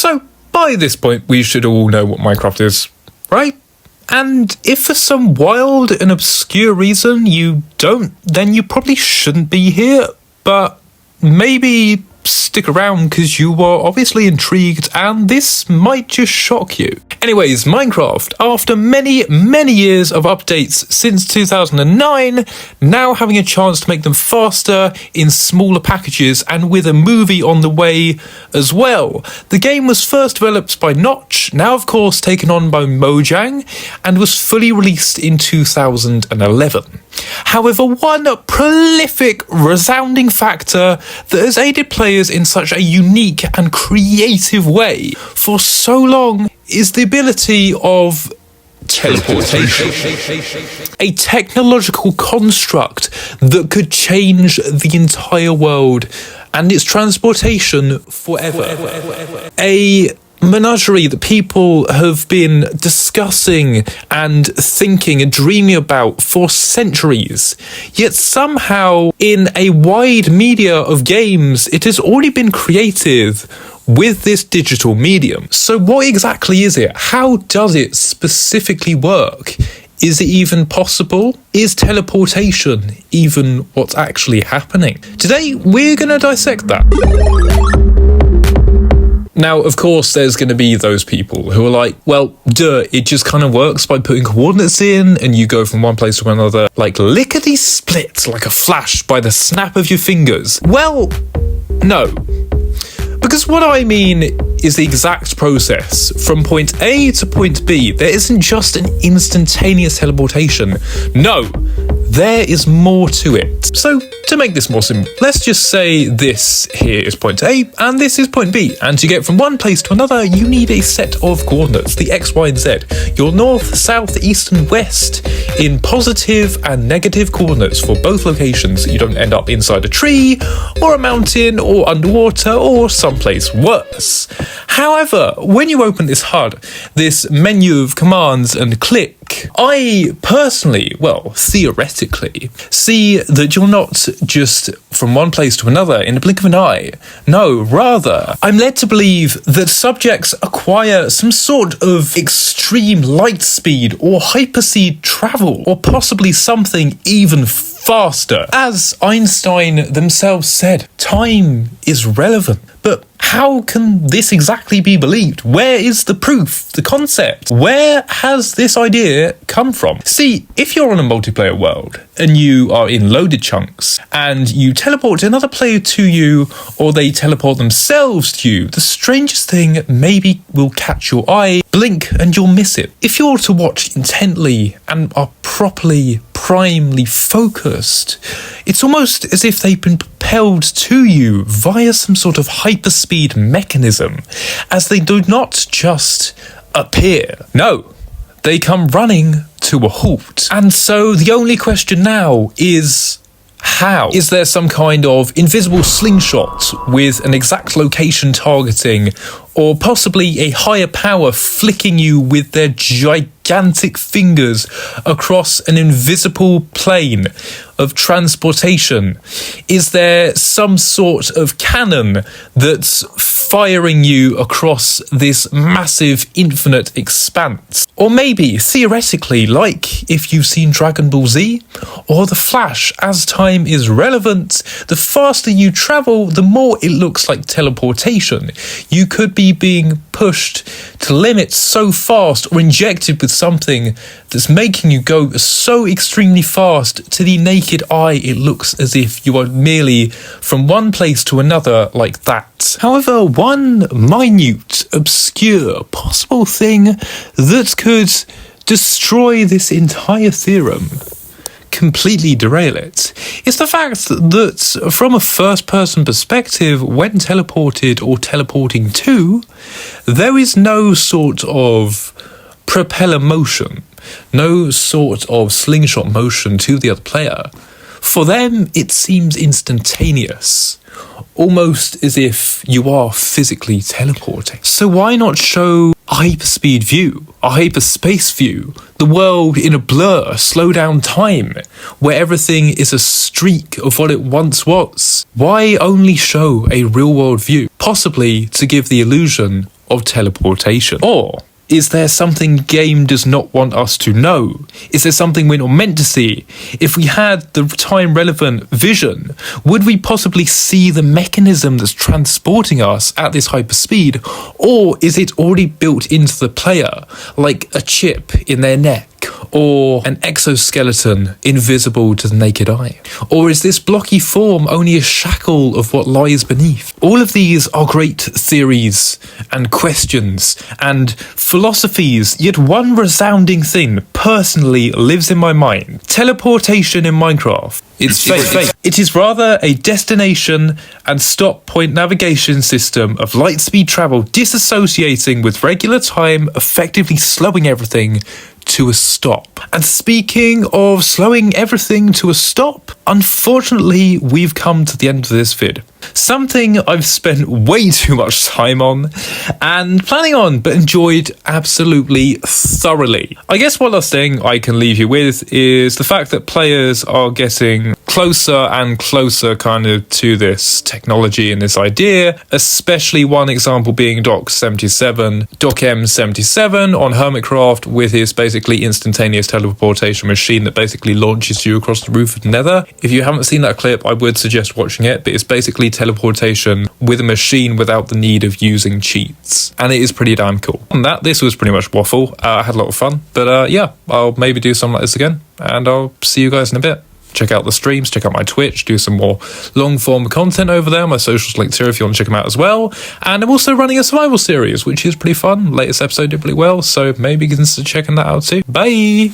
So, by this point, we should all know what Minecraft is, right? And if for some wild and obscure reason you don't, then you probably shouldn't be here, but maybe stick around because you are obviously intrigued and this might just shock you. Anyways, Minecraft, after many years of updates since 2009, now having a chance to make them faster in smaller packages and with a movie on the way as well. The game was first developed by Notch, now of course taken on by Mojang, and was fully released in 2011. However, one prolific, resounding factor that has aided players in such a unique and creative way for so long is the ability of teleportation. A technological construct that could change the entire world and its transportation forever. A menagerie that people have been discussing and thinking and dreaming about for centuries. Yet somehow, in a wide media of games, it has already been created with this digital medium. So what exactly is it? How does it specifically work? Is it even possible? Is teleportation even what's actually happening? Today, we're going to dissect that. Now, of course, there's going to be those people who are like, well, duh, it just kind of works by putting coordinates in and you go from one place to another like lickety-split, like a flash by the snap of your fingers. Well, no. Because what I mean is the exact process. From point A to point B, there isn't just an instantaneous teleportation. No, there is more to it. So, to make this more simple, let's just say this here is point A and this is point B. And to get from one place to another, you need a set of coordinates, the X, Y, and Z. Your north, south, east, and west in positive and negative coordinates for both locations so you don't end up inside a tree or a mountain or underwater or someplace worse. However, when you open this HUD, this menu of commands and click, I personally, well, theoretically, see that you're not just from one place to another in the blink of an eye. No, rather, I'm led to believe that subjects acquire some sort of extreme light speed or hyperspeed travel, or possibly something even faster. As Einstein themselves said, time is relevant. But how can this exactly be believed? Where is the proof, the concept? Where has this idea come from? See, if you're on a multiplayer world and you are in loaded chunks and you teleport another player to you or they teleport themselves to you, the strangest thing maybe will catch your eye, blink and you'll miss it. If you're to watch intently and are properly primely focused, it's almost as if they've been propelled to you via some sort of hyperspeed mechanism, as they do not just appear. No, they come running to a halt. And so the only question now is, how? Is there some kind of invisible slingshot with an exact location targeting, or possibly a higher power flicking you with their gigantic fingers across an invisible plane of transportation? Is there some sort of cannon that's firing you across this massive infinite expanse? Or maybe, theoretically, like if you've seen Dragon Ball Z or The Flash, as time is relevant, the faster you travel, the more it looks like teleportation. You could be being pushed to limits so fast or injected with something that's making you go so extremely fast to the naked eye it looks as if you are merely from one place to another like that. However, one minute, obscure, possible thing that could destroy this entire theorem, completely derail it, is the fact that from a first-person perspective, when teleported or teleporting to, there is no sort of propeller motion, no sort of slingshot motion to the other player. For them, it seems instantaneous, almost as if you are physically teleporting. So why not show a hyperspeed view, a hyperspace view, the world in a blur, slow down time, where everything is a streak of what it once was? Why only show a real world view? Possibly to give the illusion of teleportation? Or is there something game does not want us to know? Is there something we're not meant to see? If we had the time-relevant vision, would we possibly see the mechanism that's transporting us at this hyperspeed? Or is it already built into the player, like a chip in their neck? Or an exoskeleton invisible to the naked eye? Or is this blocky form only a shackle of what lies beneath? All of these are great theories and questions and philosophies, yet one resounding thing personally lives in my mind. Teleportation in Minecraft. It's fake. It is rather a destination and stop point navigation system of lightspeed travel disassociating with regular time, effectively slowing everything to a stop. And speaking of slowing everything to a stop, unfortunately, we've come to the end of this vid. Something I've spent way too much time on and planning on, but enjoyed absolutely thoroughly. I guess one last thing I can leave you with is the fact that players are getting closer and closer kind of to this technology and this idea, especially one example being Doc M77 on Hermitcraft with his basically instantaneous teleportation machine that basically launches you across the roof of Nether. If you haven't seen that clip, I would suggest watching it, but it's basically teleportation with a machine without the need of using cheats, and it is pretty damn cool. And this was pretty much waffle. I had a lot of fun, but yeah, I'll maybe do something like this again, and I'll see you guys in a bit. Check out the streams, check out my Twitch, do some more long-form content over there. My socials linked here if you want to check them out as well. And I'm also running a survival series, which is pretty fun. Latest episode did pretty well, so maybe consider checking that out too. Bye!